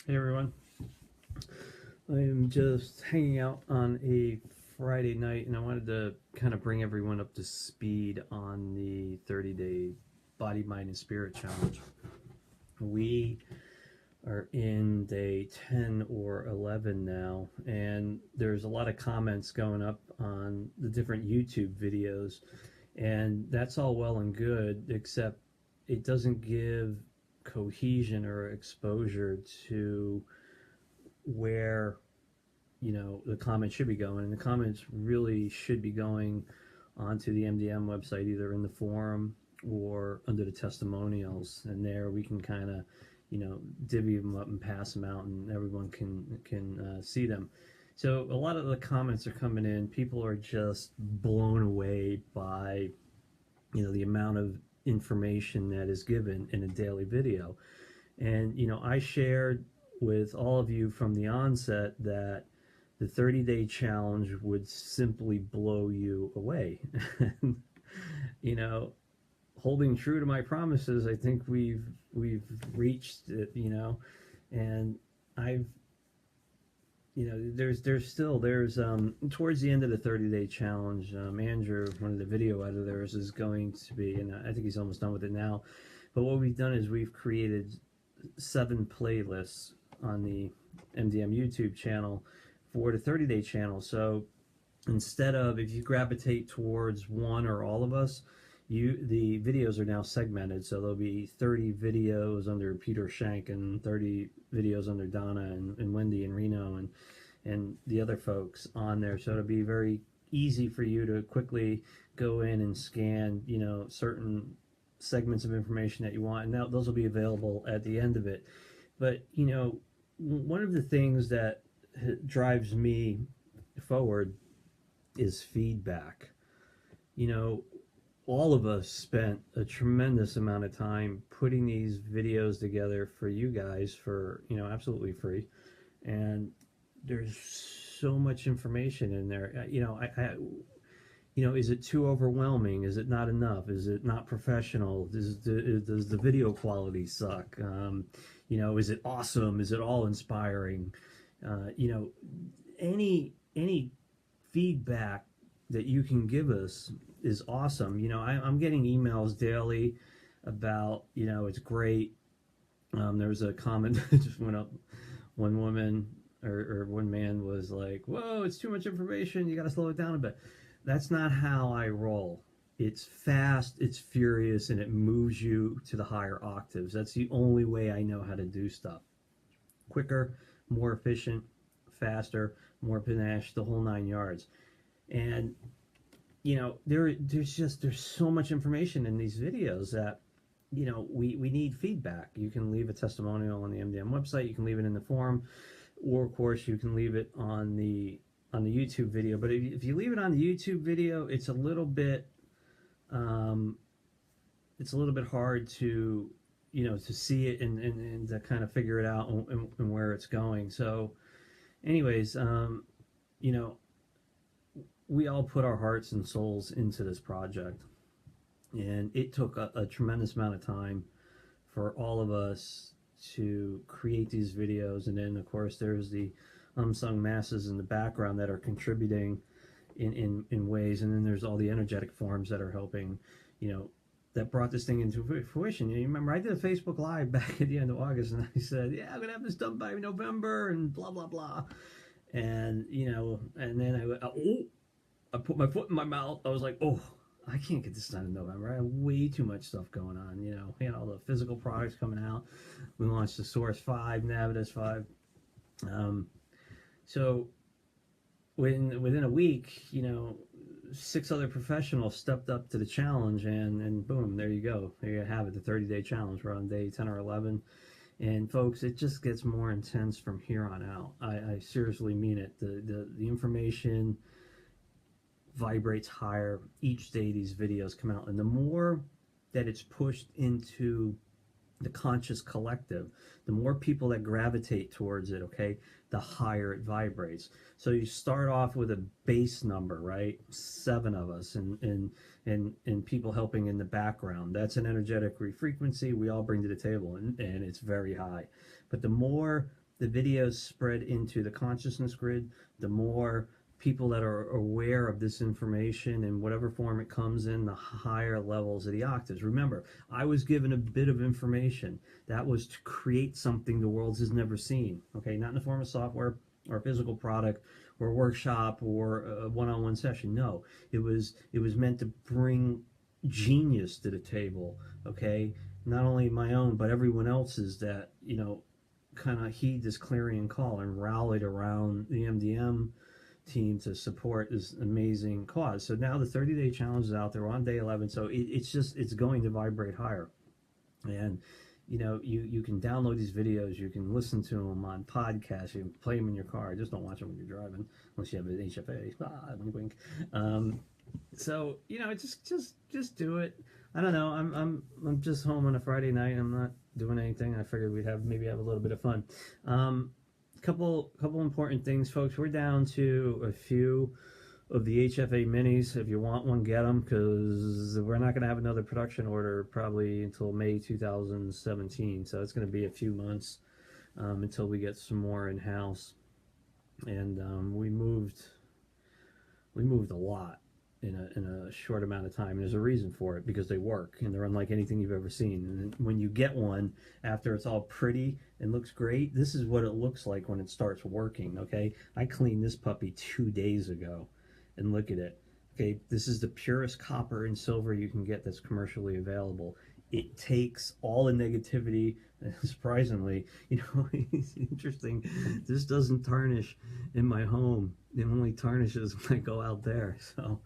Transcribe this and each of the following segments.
Hey everyone, I am just hanging out on a Friday night and I wanted to kind of bring everyone up to speed on the 30-day Body, Mind, and Spirit Challenge. We are in day 10 or 11 now, and there's a lot of comments going up on the different YouTube videos, and that's all well and good, except it doesn't give cohesion or exposure to where the comments should be going, and the comments really should be going onto the MDM website, either in the forum or under the testimonials, and there we can kind of divvy them up and pass them out, and everyone can see them. So a lot of the comments are coming in. People are just blown away by the amount of information that is given in a daily video. And I shared with all of you from the onset that the 30-day challenge would simply blow you away. you know, Holding true to my promises, I think we've reached it. And I've there's towards the end of the 30-day challenge, Andrew, one of the video editors, is going to be, and I think he's almost done with it now. But what we've done is we've created 7 playlists on the MDM YouTube channel for the 30-day channel. So instead of, if you gravitate towards one or all of us, the videos are now segmented. So there'll be 30 videos under Peter Shank and 30 videos under Donna and Wendy and Reno and the other folks on there. So it'll be very easy for you to quickly go in and scan certain segments of information that you want, and those will be available at the end of it. But one of the things that drives me forward is feedback. All of us spent a tremendous amount of time putting these videos together for you guys for absolutely free, and there's so much information in there. Is it too overwhelming? Is it not enough? Is it not professional? Does the video quality suck? Is it awesome? Is it all inspiring? Any feedback that you can give us is awesome. I'm getting emails daily about, it's great. There was a comment that just went up. One woman or one man was like, whoa, it's too much information. You got to slow it down a bit. That's not how I roll. It's fast, it's furious, and it moves you to the higher octaves. That's the only way I know how to do stuff. Quicker, more efficient, faster, more panache, the whole 9 yards. And there's so much information in these videos that we need feedback. You can leave a testimonial on the MDM website, you can leave it in the forum, or of course you can leave it on the YouTube video. But if you leave it on the YouTube video, it's a little bit hard to to see it and to kind of figure it out and where it's going. So anyways, we all put our hearts and souls into this project, and it took a tremendous amount of time for all of us to create these videos. And then of course there's the unsung masses in the background that are contributing in ways, and then there's all the energetic forms that are helping, that brought this thing into fruition. You remember I did a Facebook Live back at the end of August, and I said, yeah, I'm gonna have this done by November and blah blah blah. And and then I put my foot in my mouth. I was like, oh, I can't get this done in November. I have way too much stuff going on. We had all the physical products coming out. We launched the Source 5, Navitus 5. So within a week, 6 other professionals stepped up to the challenge, and boom, there you go. There you have it, the 30-day challenge. We're on day 10 or 11. And folks, it just gets more intense from here on out. I seriously mean it. The information vibrates higher each day these videos come out, and the more that it's pushed into the conscious collective, the more people that gravitate towards it, okay, the higher it vibrates. So you start off with a base number, right? 7 of us, and people helping in the background. That's an energetic frequency we all bring to the table, and it's very high. But the more the videos spread into the consciousness grid, the more people that are aware of this information in whatever form it comes in, the higher levels of the octaves. Remember, I was given a bit of information that was to create something the world has never seen. Okay, not in the form of software or a physical product or a workshop or a one-on-one session. No, it was meant to bring genius to the table. Okay, not only my own but everyone else's that kind of heed this clarion call and rallied around the MDM team to support this amazing cause. So now the 30-day challenge is out there. We're on day 11, so it's going to vibrate higher. And you can download these videos, you can listen to them on podcasts, you can play them in your car. Just don't watch them when you're driving unless you have an HFA. Wink wink. So just do it. I don't know. I'm just home on a Friday night. I'm not doing anything. I figured we'd maybe have a little bit of fun. Couple important things, folks. We're down to a few of the HFA minis. If you want one, get them, because we're not going to have another production order probably until May 2017. So it's going to be a few months until we get some more in house. And we moved a lot in a short amount of time. And there's a reason for it, because they work and they're unlike anything you've ever seen. And when you get one, after it's all pretty and looks great, this is what it looks like when it starts working. Okay, I cleaned this puppy 2 days ago, and look at it. Okay, this is the purest copper and silver you can get that's commercially available. It takes all the negativity. Surprisingly, it's interesting. This doesn't tarnish in my home. It only tarnishes when I go out there. So,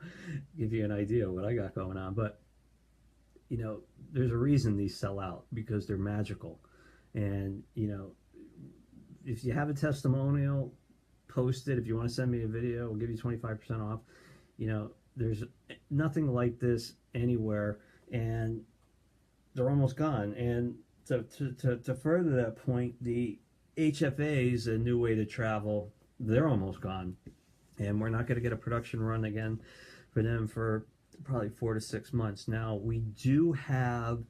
give you an idea of what I got going on. But there's a reason these sell out, because they're magical. And if you have a testimonial, post it. If you want to send me a video, we'll give you 25% off. There's nothing like this anywhere, and they're almost gone. And to further that point, the HFA's a new way to travel. They're almost gone, and we're not going to get a production run again for them for probably 4 to 6 months. Now, we do have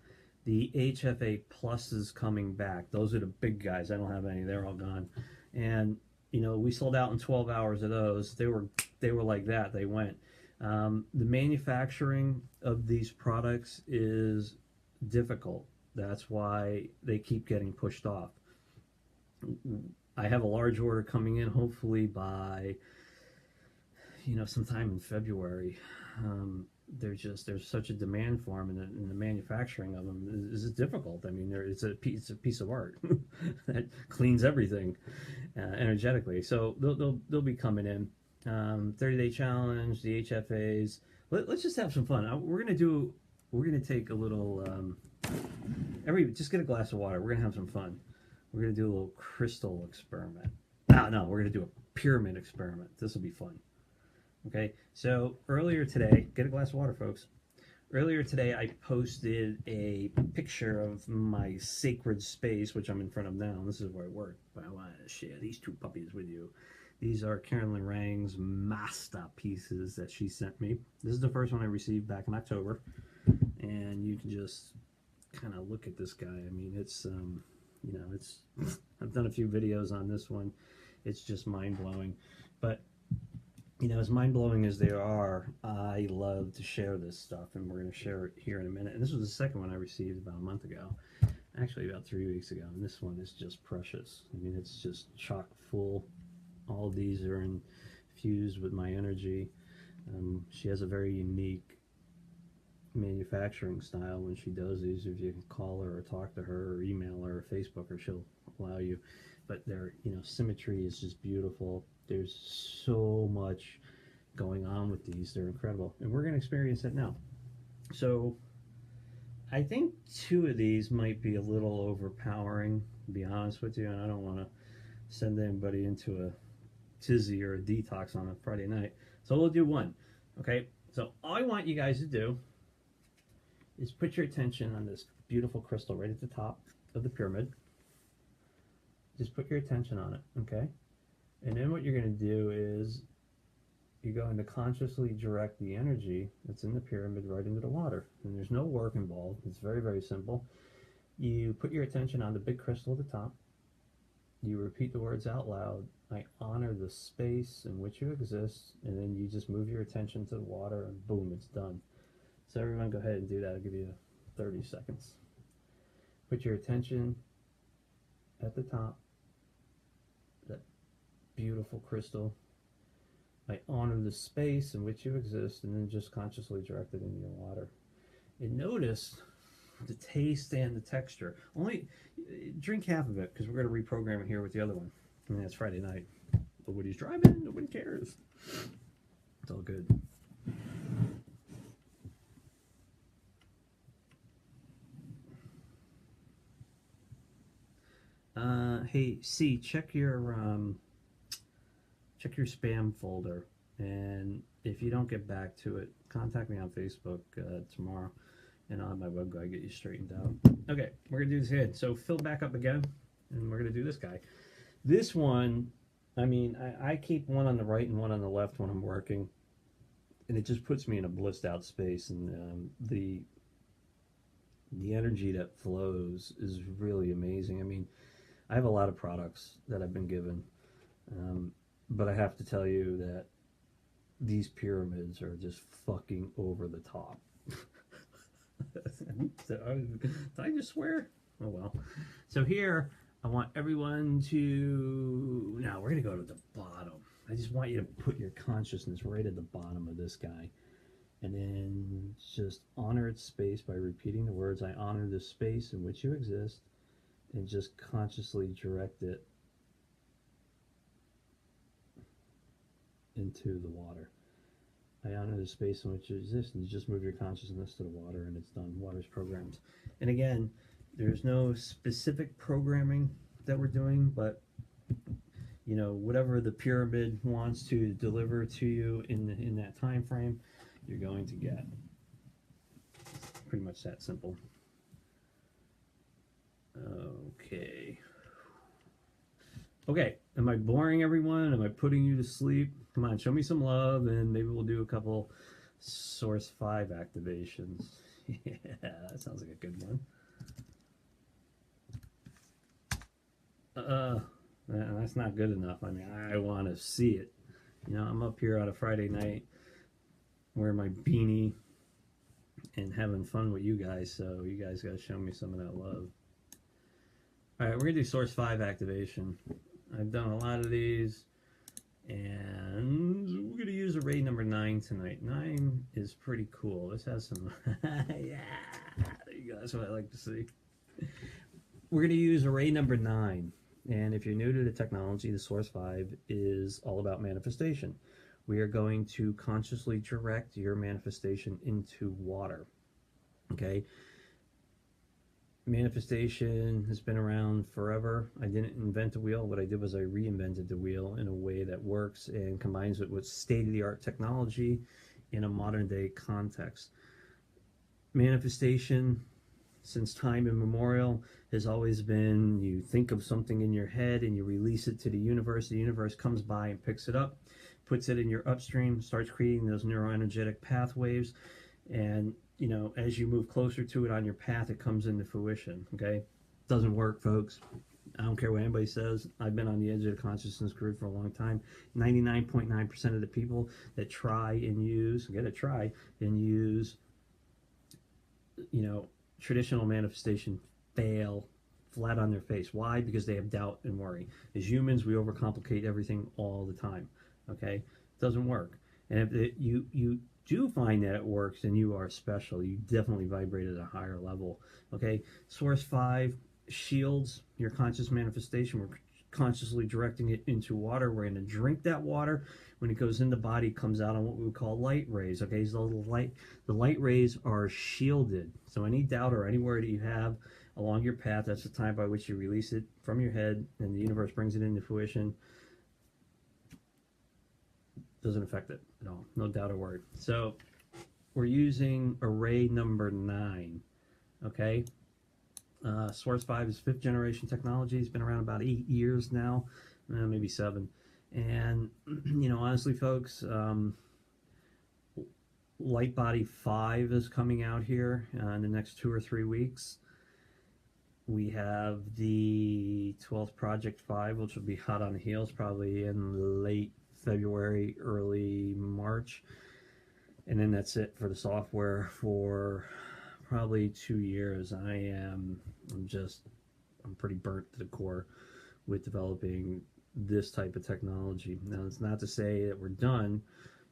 the HFA pluses coming back. Those are the big guys. I don't have any. They're all gone. And we sold out in 12 hours of those. They were like that. They went. The manufacturing of these products is difficult. That's why they keep getting pushed off. I have a large order coming in, hopefully by sometime in February. There's such a demand for them, and the manufacturing of them is difficult. I mean, it's a piece of art that cleans everything energetically. So they'll be coming in. 30-day challenge, the HFAs. Let's just have some fun. We're gonna take a little. Just get a glass of water. We're gonna have some fun. We're gonna do a little crystal experiment. No, we're gonna do a pyramid experiment. This will be fun. Okay, so earlier today, get a glass of water, folks. Earlier today, I posted a picture of my sacred space, which I'm in front of now. This is where I work, but I want to share these two puppies with you. These are Carolyn Rang's master pieces that she sent me. This is the first one I received back in October, and you can just kind of look at this guy. I mean, it's I've done a few videos on this one. It's just mind-blowing, but as mind-blowing as they are, I love to share this stuff, and we're going to share it here in a minute. And this was the second one I received about a month ago, actually about 3 weeks ago, and this one is just precious. I mean, it's just chock full. All of these are infused with my energy. She has a very unique manufacturing style when she does these. If you call her or talk to her or email her or Facebook her, she'll allow you. But their symmetry is just beautiful. There's so much going on with these. They're incredible, and we're going to experience it now. So I think 2 of these might be a little overpowering, to be honest with you, and I don't want to send anybody into a tizzy or a detox on a Friday night. So we'll do 1. Okay, so all I want you guys to do is put your attention on this beautiful crystal right at the top of the pyramid. Just put your attention on it, okay? And then what you're going to do is you're going to consciously direct the energy that's in the pyramid right into the water. And there's no work involved. It's very, very simple. You put your attention on the big crystal at the top, You repeat the words out loud. I honor the space in which you exist, and then you just move your attention to the water, and boom, it's done. So everyone go ahead and do that. I'll give you 30 seconds. Put your attention at the top, that beautiful crystal. I honor the space in which you exist, and then just consciously direct it into your water. And notice the taste and the texture. Only drink half of it because we're going to reprogram it here with the other one. And that's Friday night. Nobody's driving. Nobody cares. It's all good. Hey, C, check your spam folder, and if you don't get back to it, contact me on Facebook tomorrow, and I'll have my web guy get you straightened out. Okay, we're gonna do this again. So fill back up again, and we're gonna do this guy. This one, I mean, I keep one on the right and one on the left when I'm working, and it just puts me in a blissed out space, and the energy that flows is really amazing. I mean, I have a lot of products that I've been given, but I have to tell you that these pyramids are just fucking over the top. Did I just swear? Oh well. So here, I want everyone to... Now, we're going to go to the bottom. I just want you to put your consciousness right at the bottom of this guy. And then just honor its space by repeating the words, I honor the space in which you exist, and just consciously direct it into the water. I honor the space in which you exist, and you just move your consciousness to the water, and it's done. Water's programmed. And again, there's no specific programming that we're doing, but you know, whatever the pyramid wants to deliver to you in that time frame, you're going to get. Pretty much that simple. Okay, am I boring everyone? Am I putting you to sleep? Come on, show me some love, and maybe we'll do a couple Source 5 activations. Yeah, that sounds like a good one. That's not good enough. I mean, I want to see it. You know, I'm up here on a Friday night wearing my beanie and having fun with you guys, so you guys got to show me some of that love. Alright, we're going to do Source 5 activation. I've done a lot of these, and we're going to use array number 9 tonight. 9 is pretty cool. This has some... yeah, there you go. That's what I like to see. We're going to use array number 9. And if you're new to the technology, the Source 5 is all about manifestation. We are going to consciously direct your manifestation into water. Okay? Manifestation has been around forever. I didn't invent the wheel. What I did was I reinvented the wheel in a way that works and combines it with state-of-the-art technology in a modern-day context. Manifestation, since time immemorial, has always been you think of something in your head and you release it to the universe. The universe comes by and picks it up, puts it in your upstream, starts creating those neuroenergetic pathways, and you know, as you move closer to it on your path, it comes into fruition. Okay, doesn't work, folks. I don't care what anybody says. I've been on the edge of the consciousness grid for a long time. 99.9% of the people that try and use, you know, traditional manifestation fail flat on their face. Why? Because they have doubt and worry. As humans, we overcomplicate everything all the time. Okay, it doesn't work. And if you do find that it works, then you are special. You definitely vibrate at a higher level. Okay, Source 5 shields your conscious manifestation. We're consciously directing it into water. We're going to drink that water. When it goes in the body, it comes out on what we would call light rays. Okay, so the light rays are shielded. So any doubt or any worry that you have along your path, that's the time by which you release it from your head, and the universe brings it into fruition. Doesn't affect it at all. No doubt or worry. So we're using array number 9. Okay. Source 5 is 5th generation technology. It's been around about 8 years now, maybe 7. And you know, honestly, folks, Light Body 5 is coming out here in the next 2 or 3 weeks. We have the 12th Project 5, which will be hot on the heels probably in late February, early March. And then that's it for the software for probably 2 years. I'm pretty burnt to the core with developing this type of technology. Now, it's not to say that we're done.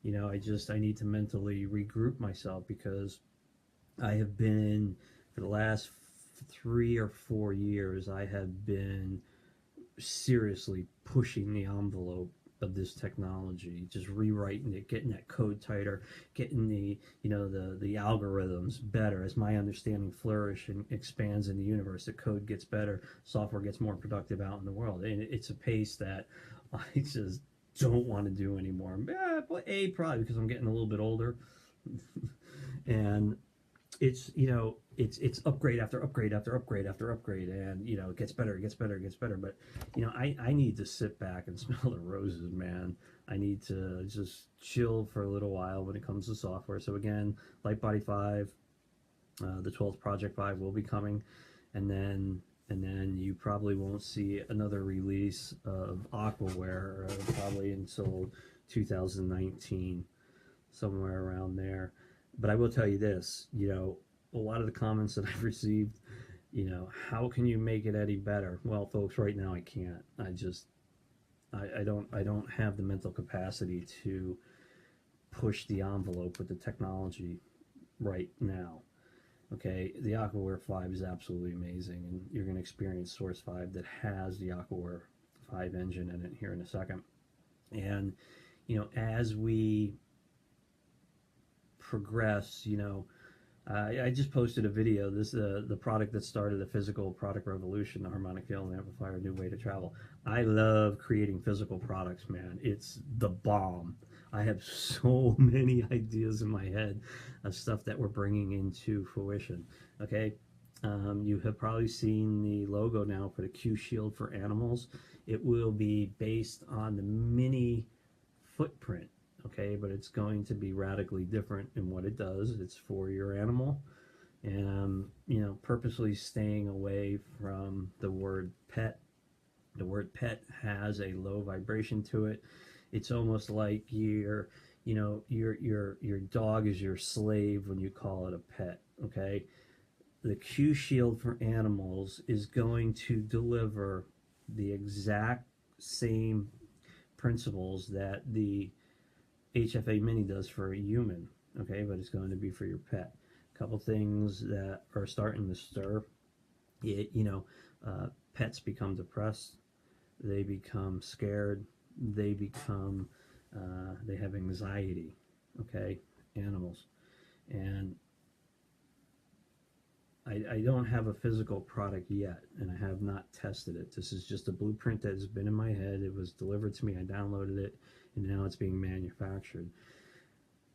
I need to mentally regroup myself because I have been, for the last 3 or 4 years, I have been seriously pushing the envelope of this technology, just rewriting it, getting that code tighter, getting the algorithms better. As my understanding flourishes and expands in the universe, the code gets better, software gets more productive out in the world, and it's a pace that I just don't want to do anymore. Probably because I'm getting a little bit older, and it's upgrade after upgrade after upgrade after upgrade, and it gets better, it gets better, it gets better. But I need to sit back and smell the roses, man. I need to just chill for a little while when it comes to software. So again, Lightbody 5, the 12th Project 5 will be coming, and then you probably won't see another release of Aquaware probably until 2019, somewhere around there. But I will tell you this, a lot of the comments that I've received, how can you make it any better? Well, folks, right now I can't. I don't have the mental capacity to push the envelope with the technology right now. Okay, the Aquaware 5 is absolutely amazing, and you're going to experience Source 5 that has the Aquaware 5 engine in it here in a second. And as we progress, I just posted a video. This is the product that started the physical product revolution, the harmonic field amplifier, new way to travel. I love creating physical products, man. It's the bomb. I have so many ideas in my head of stuff that we're bringing into fruition. Okay, you have probably seen the logo now for the Q Shield for animals. It will be based on the mini footprint, okay, but it's going to be radically different in what it does. It's for your animal, and purposely staying away from the word pet. The word pet has a low vibration to it. It's almost like your dog is your slave when you call it a pet, okay? The Q Shield for animals is going to deliver the exact same principles that the HFA Mini does for a human, okay, but it's going to be for your pet. A couple things that are starting to stir. Pets become depressed, they become scared, they become, they have anxiety, okay, animals. And I don't have a physical product yet, and I have not tested it. This is just a blueprint that has been in my head. It was delivered to me, I downloaded it, and now it's being manufactured.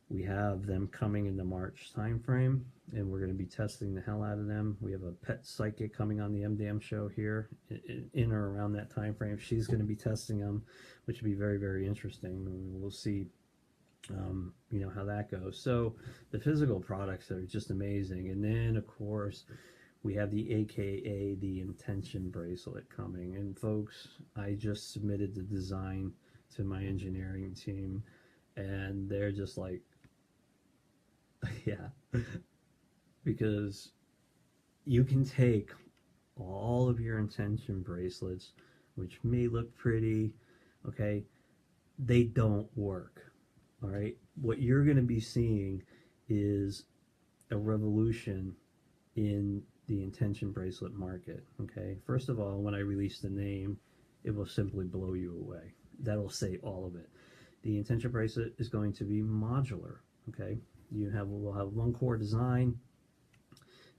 We have them coming in the March timeframe, and we're going to be testing the hell out of them. We have a pet psychic coming on the MDM show here in or around that time frame. She's going to be testing them, which will be very, very interesting. We'll see how that goes. So the physical products are just amazing. And then, of course, we have the AKA the Intention bracelet coming. And folks, I just submitted the design to my engineering team, and they're just like, yeah, because you can take all of your intention bracelets, which may look pretty, okay, they don't work. All right, what you're going to be seeing is a revolution in the intention bracelet market. Okay, first of all, when I release the name, it will simply blow you away. That'll say all of it. The intention bracelet is going to be modular. Okay, we'll have one core design.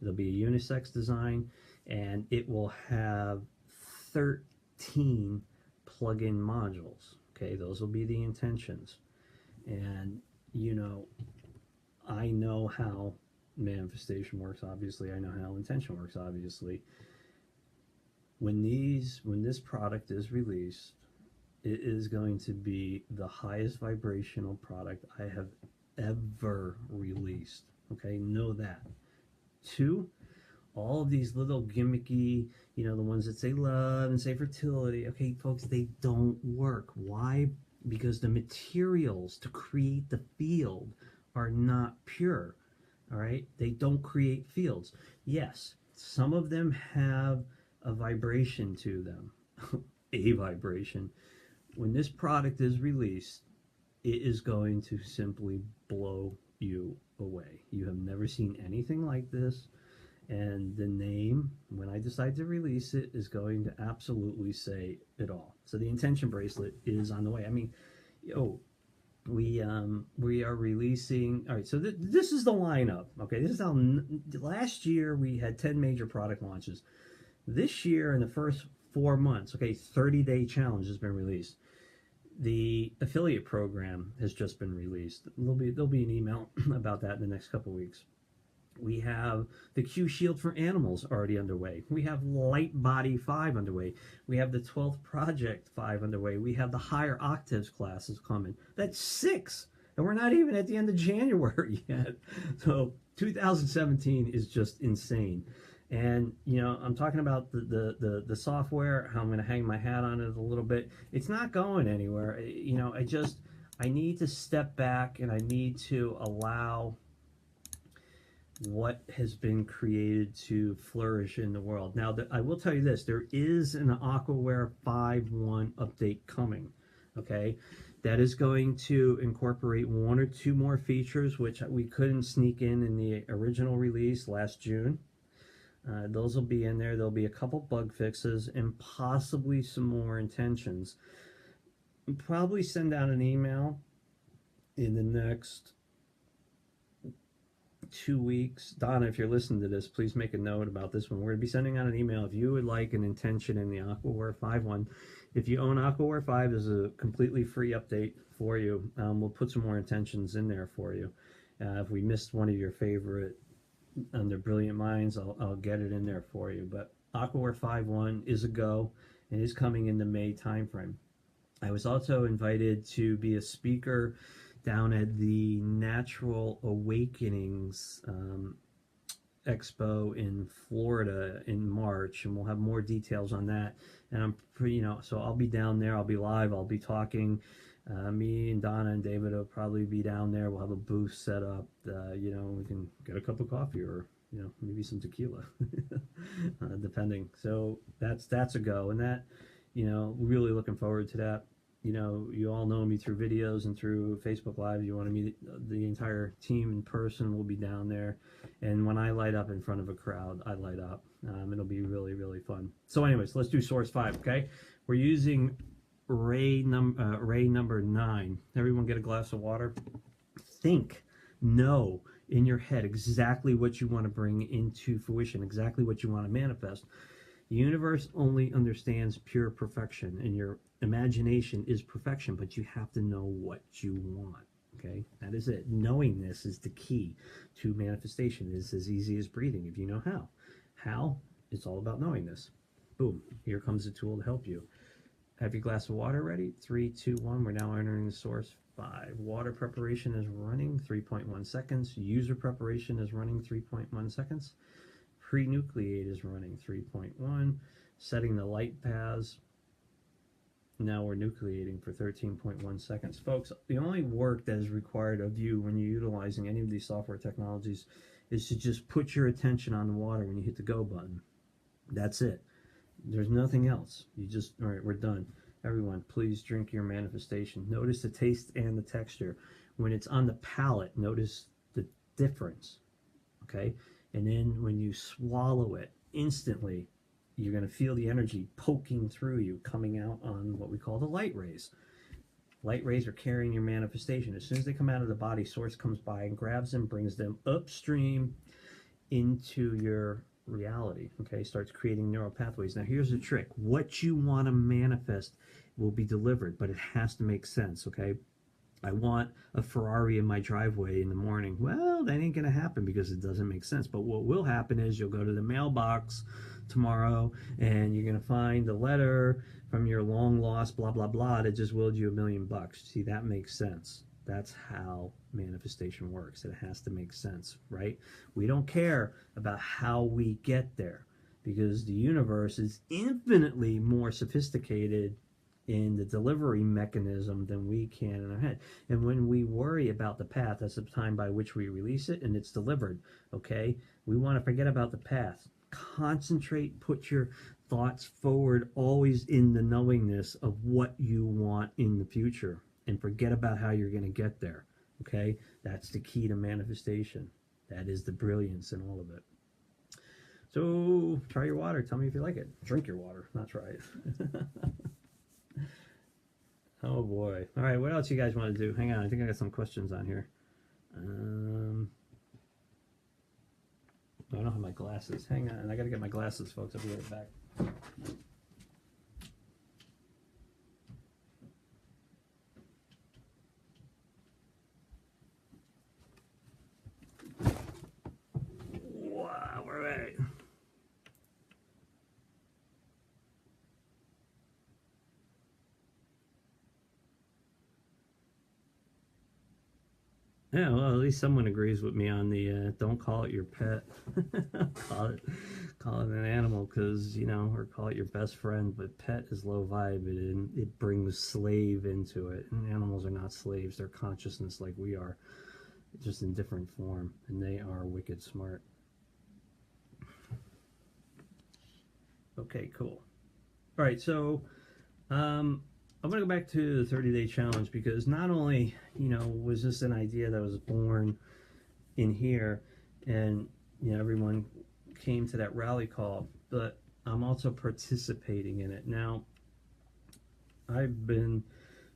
It'll be a unisex design, and it will have 13 plug-in modules. Okay, those will be the intentions. And I know how manifestation works, obviously. I know how intention works, obviously. When this product is released, it is going to be the highest vibrational product I have ever released. Okay, know that. 2, all of these little gimmicky, you know, the ones that say love and say fertility. Okay, folks, they don't work. Why? Because the materials to create the field are not pure. All right, they don't create fields. Yes, some of them have a vibration to them, a vibration. When this product is released, it is going to simply blow you away. You have never seen anything like this. And the name, when I decide to release it, is going to absolutely say it all. So the intention bracelet is on the way. I mean, we are releasing. All right, so this is the lineup. Okay, this is how last year we had 10 major product launches. This year, in the first 4 months, okay, 30-day challenge has been released. The affiliate program has just been released. There'll be an email about that in the next couple of weeks. We have the Q Shield for Animals already underway. We have Light Body 5 underway. We have the 12th Project 5 underway. We have the Higher Octaves classes coming. That's 6. And we're not even at the end of January yet. So 2017 is just insane. And, you know, I'm talking about the software, how I'm going to hang my hat on it a little bit. It's not going anywhere. You know, I need to step back and I need to allow what has been created to flourish in the world. Now, I will tell you this, there is an Aquaware 5.1 update coming, okay? That is going to incorporate 1 or 2 more features, which we couldn't sneak in the original release last June. Those will be in there. There'll be a couple bug fixes and possibly some more intentions. I'll probably send out an email in the next 2 weeks. Donna, if you're listening to this, please make a note about this one. We're going to be sending out an email if you would like an intention in the Aquaware 5.1. If you own Aquaware 5, there's a completely free update for you. We'll put some more intentions in there for you. If we missed one of your favorite under Brilliant Minds, I'll get it in there for you. But Aquaware 5.1 is a go and is coming in the May timeframe. I was also invited to be a speaker down at the Natural Awakenings Expo in Florida in March, and we'll have more details on that. And I'm pretty, you know, so I'll be down there. I'll be live. I'll be talking. Me and Donna and David will probably be down there. We'll have a booth set up. You know, we can get a cup of coffee or, you know, maybe some tequila, depending. So that's a go, and that, you know, really looking forward to that. You know, you all know me through videos and through Facebook Live. You want to meet the entire team in person, we'll be down there. And when I light up in front of a crowd, I light up. It'll be really, really fun. So anyways, let's do Source 5, okay? We're using Ray number 9. Everyone get a glass of water. Think, know in your head exactly what you want to bring into fruition, exactly what you want to manifest. The universe only understands pure perfection, and your imagination is perfection, but you have to know what you want, okay? That is it. Knowing this is the key to manifestation. It's as easy as breathing if you know how. How? It's all about knowing this. Boom. Here comes a tool to help you. Have your glass of water ready? 3, 2, 1. We're now entering the Source 5. Water preparation is running 3.1 seconds. User preparation is running 3.1 seconds. Pre-nucleate is running 3.1. Setting the light paths. Now we're nucleating for 13.1 seconds. Folks, the only work that is required of you when you're utilizing any of these software technologies is to just put your attention on the water when you hit the go button. That's it. There's nothing else. You just, all right, we're done. Everyone, please drink your manifestation. Notice the taste and the texture. When it's on the palate, notice the difference, okay? And then when you swallow it, instantly, you're going to feel the energy poking through you, coming out on what we call the light rays. Light rays are carrying your manifestation. As soon as they come out of the body, Source comes by and grabs them, brings them upstream into your reality, okay? Starts creating neural pathways. Now, here's the trick. What you want to manifest will be delivered, but it has to make sense, okay? I want a Ferrari in my driveway in the morning. Well, that ain't going to happen because it doesn't make sense. But what will happen is you'll go to the mailbox tomorrow and you're going to find a letter from your long lost blah, blah, blah that just willed you $1 million. See, that makes sense. That's how manifestation works. It has to make sense, right? We don't care about how we get there because the universe is infinitely more sophisticated in the delivery mechanism than we can in our head. And when we worry about the path, that's the time by which we release it and it's delivered, okay? We want to forget about the path. Concentrate, put your thoughts forward, always in the knowingness of what you want in the future, and forget about how you're going to get there, okay? That's the key to manifestation. That is the brilliance in all of it. So try your water. Tell me if you like it. Drink your water, not try it. Oh boy. All right, what else you guys want to do? Hang on, I think I got some questions on here. I don't have my glasses. Hang on, I got to get my glasses, folks. I'll be right back. Wow, all right. Yeah, well, at least someone agrees with me on the don't call it your pet. call it an animal, because or call it your best friend. But pet is low vibe, and it brings slave into it. And animals are not slaves; they're consciousness like we are, just in different form, and they are wicked smart. Okay, cool. All right, so I'm going to go back to the 30-day challenge, because not only, was this an idea that was born in here and, everyone came to that rally call, but I'm also participating in it. Now, I've been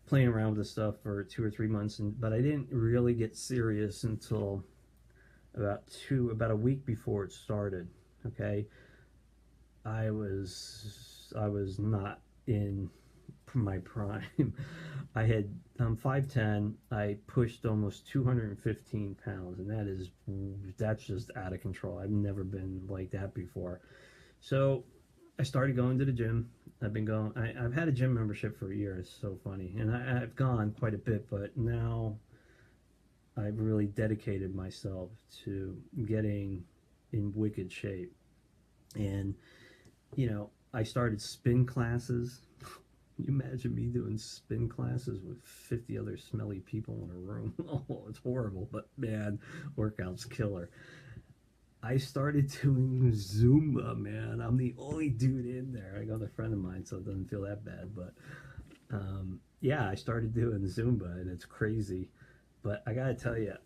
playing around with this stuff for 2 or 3 months, but I didn't really get serious until about a week before it started, okay? I was not in my prime. I'm 5'10". I pushed almost 215 pounds, and that's just out of control. I've never been like that before. So I started going to the gym. I've had a gym membership for years. So funny, and I've gone quite a bit, but now I've really dedicated myself to getting in wicked shape. And I started spin classes. Can you imagine me doing spin classes with 50 other smelly people in a room? Oh, it's horrible, but man, workout's killer. I started doing Zumba, man. I'm the only dude in there. I got a friend of mine, so it doesn't feel that bad. But yeah, I started doing Zumba, and it's crazy. But I gotta tell you,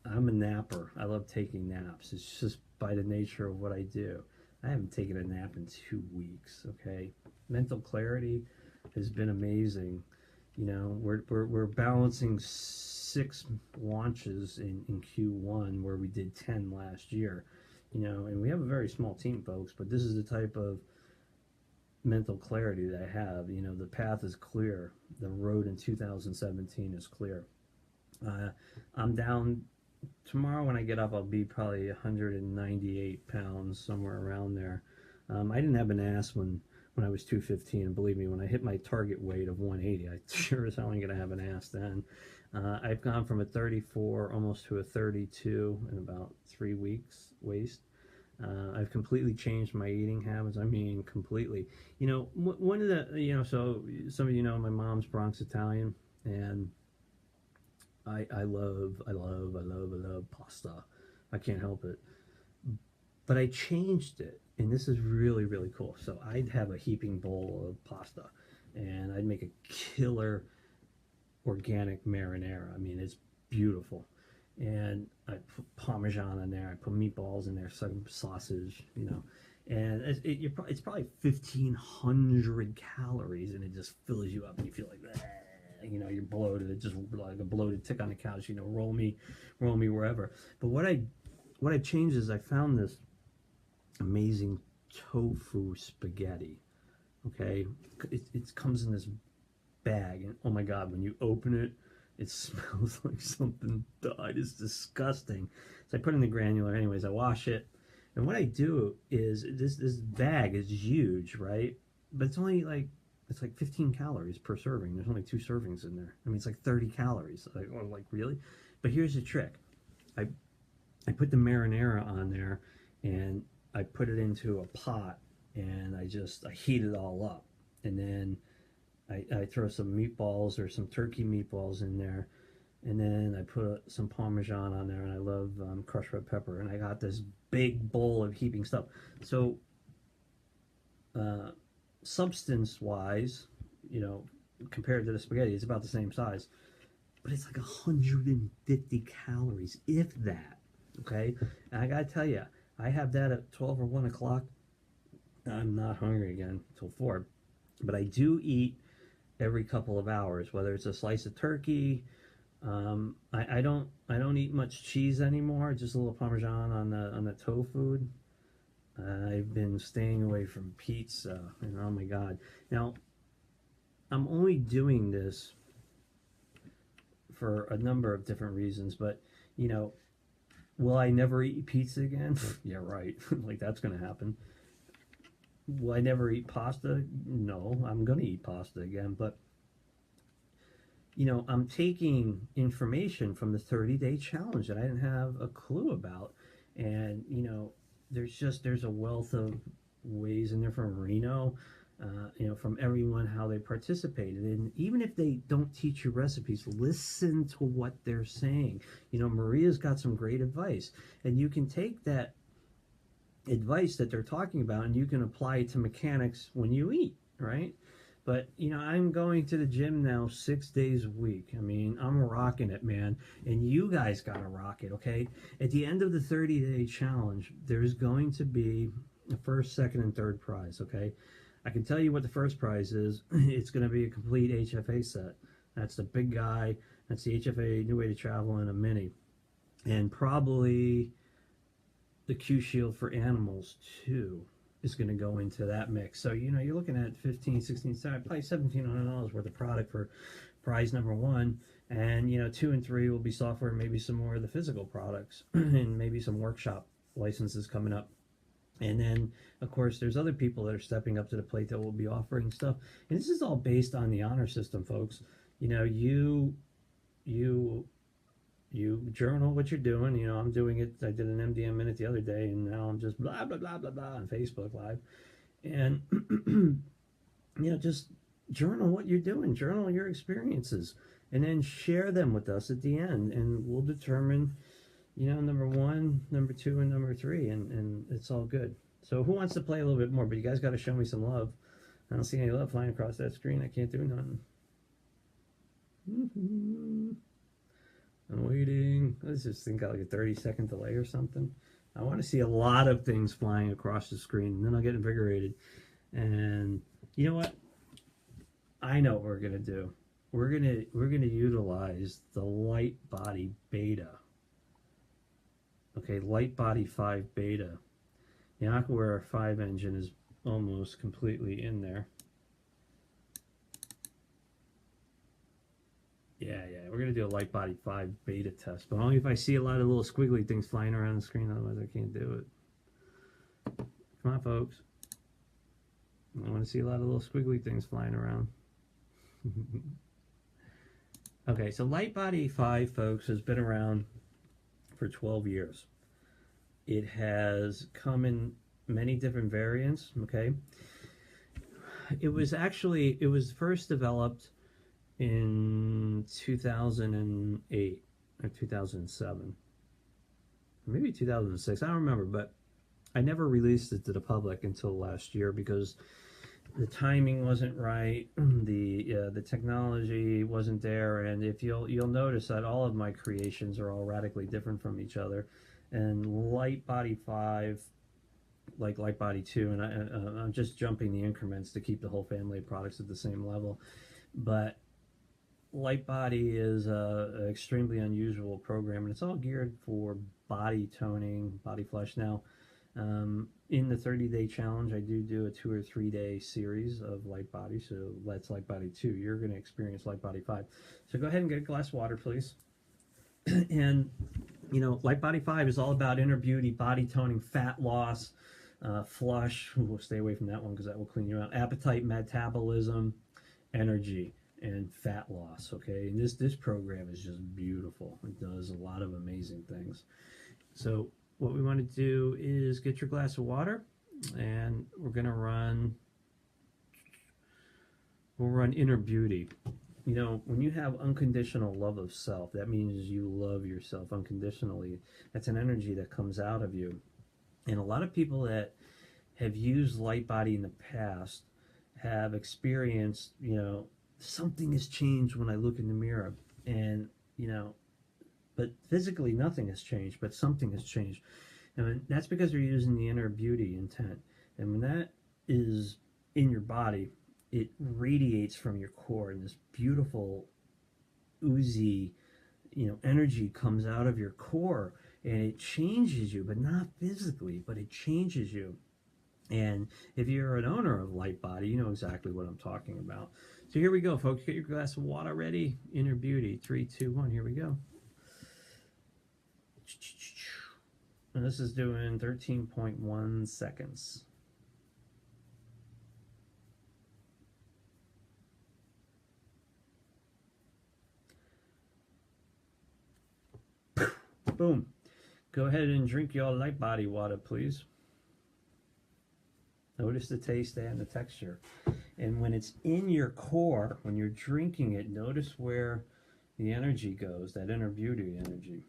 I'm a napper. I love taking naps. It's just by the nature of what I do. I haven't taken a nap in 2 weeks, okay? Mental clarity has been amazing. We're balancing 6 launches in Q1 where we did 10 last year. And we have a very small team, folks, but this is the type of mental clarity that I have. The path is clear. The road in 2017 is clear. I'm down. Tomorrow when I get up, I'll be probably 198 pounds, somewhere around there. I didn't have an ass when I was 215, and believe me, when I hit my target weight of 180, I sure as hell ain't gonna have an ass then. I've gone from a 34 almost to a 32 in about 3 weeks waist. I've completely changed my eating habits. I mean, completely. One of the, so some of my mom's Bronx Italian, and I love pasta. I can't help it. But I changed it, and this is really, really cool. So I'd have a heaping bowl of pasta, and I'd make a killer organic marinara. I mean, it's beautiful. And I put Parmesan in there. I put meatballs in there, some sausage, And it's probably 1,500 calories, and it just fills you up, and you feel like that. You're bloated. It's just like a bloated tick on the couch. Roll me wherever. But what I changed is I found this amazing tofu spaghetti. Okay, it comes in this bag, and oh my god, when you open it, it smells like something died. It's disgusting. So I put it in the granular. Anyways, I wash it, and what I do is this bag is huge, right? But it's only like it's like 15 calories per serving. There's only 2 servings in there. I mean, it's like 30 calories. I'm like, really? But here's the trick. I put the marinara on there, and I put it into a pot, and I heat it all up, and then I throw some meatballs or some turkey meatballs in there, and then I put some Parmesan on there, and I love crushed red pepper, and I got this big bowl of heaping stuff. So substance wise, you know, compared to the spaghetti, it's about the same size, but it's like 150 calories, if that. Okay, and I gotta tell you, I have that at 12 or 1 o'clock. I'm not hungry again until 4, but I do eat every couple of hours, whether it's a slice of turkey. I don't eat much cheese anymore. Just a little Parmesan on the tofu. I've been staying away from pizza, and oh my god! Now I'm only doing this for a number of different reasons, but you know, will I never eat pizza again? Yeah, right. Like that's gonna happen. Will I never eat pasta? No, I'm gonna eat pasta again, but you know, I'm taking information from the 30-day challenge that I didn't have a clue about. And, you know, there's a wealth of ways in there from Reno, you know, from everyone, how they participated. And even if they don't teach you recipes, listen to what they're saying. You know, Maria's got some great advice, and you can take that advice that they're talking about and you can apply it to mechanics when you eat, right? But, you know, I'm going to the gym now 6 days a week. I mean, I'm rocking it, man. And you guys got to rock it, okay? At the end of the 30-day challenge, there's going to be a first, second, and third prize, okay? I can tell you what the first prize is. It's going to be a complete HFA set. That's the big guy. That's the HFA New Way to Travel in a mini. And probably the Q Shield for animals, too, is going to go into that mix. So, you know, you're looking at 15, 16, probably $1,700 worth of product for prize number 1. And, you know, 2 and 3 will be software, maybe some more of the physical products, and maybe some workshop licenses coming up. And then, of course, there's other people that are stepping up to the plate that will be offering stuff. And this is all based on the honor system, folks. You know, you journal what you're doing. You know, I'm doing it. I did an MDM minute the other day, and now I'm just blah, blah, blah, blah, blah on Facebook Live. And, you know, just journal what you're doing. Journal your experiences. And then share them with us at the end. And we'll determine, you know, number 1, number 2, and number 3. And it's all good. So who wants to play a little bit more? But you guys got to show me some love. I don't see any love flying across that screen. I can't do nothing. I'm waiting. Let's just think got like a 30-second delay or something. I want to see a lot of things flying across the screen, and then I'll get invigorated. And you know what? I know what we're gonna do. We're gonna utilize the Light Body Beta. Okay, Light Body 5 Beta. The Aquaware 5 engine is almost completely in there. Yeah, we're going to do a Light Body 5 beta test, but only if I see a lot of little squiggly things flying around the screen, otherwise I can't do it. Come on, folks. I want to see a lot of little squiggly things flying around. Okay, so Light Body 5, folks, has been around for 12 years. It has come in many different variants, okay? It was first developed in 2008 or 2007, maybe 2006, I don't remember, but I never released it to the public until last year because the timing wasn't right, the technology wasn't there, and if you'll notice that all of my creations are all radically different from each other. And Light Body 5, like Light Body 2, and I'm just jumping the increments to keep the whole family of products at the same level, but Light Body is an extremely unusual program, and it's all geared for body toning, body flush. Now, in the 30-day challenge, I do a 2 or 3 day series of Light Body, so that's Light Body 2. You're going to experience Light Body 5. So go ahead and get a glass of water, please. And, you know, Light Body 5 is all about inner beauty, body toning, fat loss, Flush, we'll stay away from that one because that will clean you out. Appetite, metabolism, energy, and fat loss. Okay, and this program is just beautiful. It does a lot of amazing things. So what we want to do is get your glass of water, and we'll run Inner Beauty. You know, when you have unconditional love of self, that means you love yourself unconditionally. That's an energy that comes out of you. And a lot of people that have used Light Body in the past have experienced, something has changed when I look in the mirror. And, but physically nothing has changed, but something has changed. And that's because they're using the Inner Beauty intent. And when that is in your body, it radiates from your core, and this beautiful oozy energy comes out of your core, and it changes you, but not physically, but it changes you. And if you're an owner of Light Body, you know exactly what I'm talking about. So here we go, folks. Get your glass of water ready. Inner Beauty. 3, 2, 1. Here we go. And this is doing 13.1 seconds. Boom. Go ahead and drink your Light Body water, please. Notice the taste and the texture. And when it's in your core, when you're drinking it, notice where the energy goes, that Inner Beauty energy.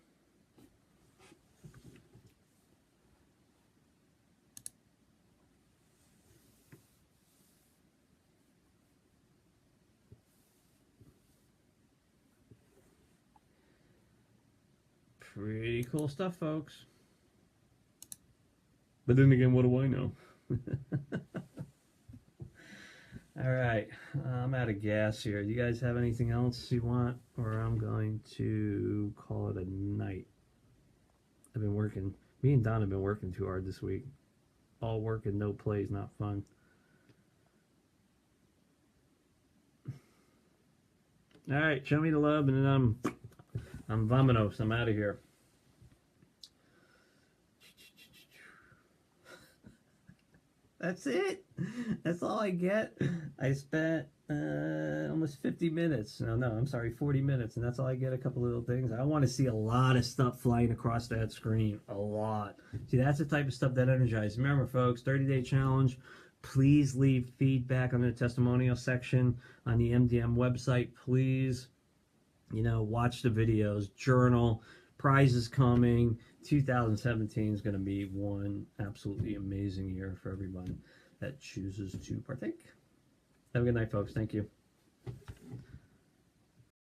Pretty cool stuff, folks. But then again, what do I know? All right, I'm out of gas here. You guys have anything else you want, or I'm going to call it a night. I've been working. Me and Don have been working too hard this week. All work and no play is not fun. All right, show me the love, and then I'm vamonos. I'm out of here. That's it. That's all I get. I spent almost 50 minutes. No, I'm sorry, 40 minutes, and that's all I get. A couple little things. I want to see a lot of stuff flying across that screen. A lot. See, that's the type of stuff that energizes. Remember, folks, 30-day challenge. Please leave feedback on the testimonial section on the MDM website. Please, watch the videos, journal. Prizes coming. 2017 is going to be one absolutely amazing year for everyone that chooses to partake. Have a good night, folks. Thank you.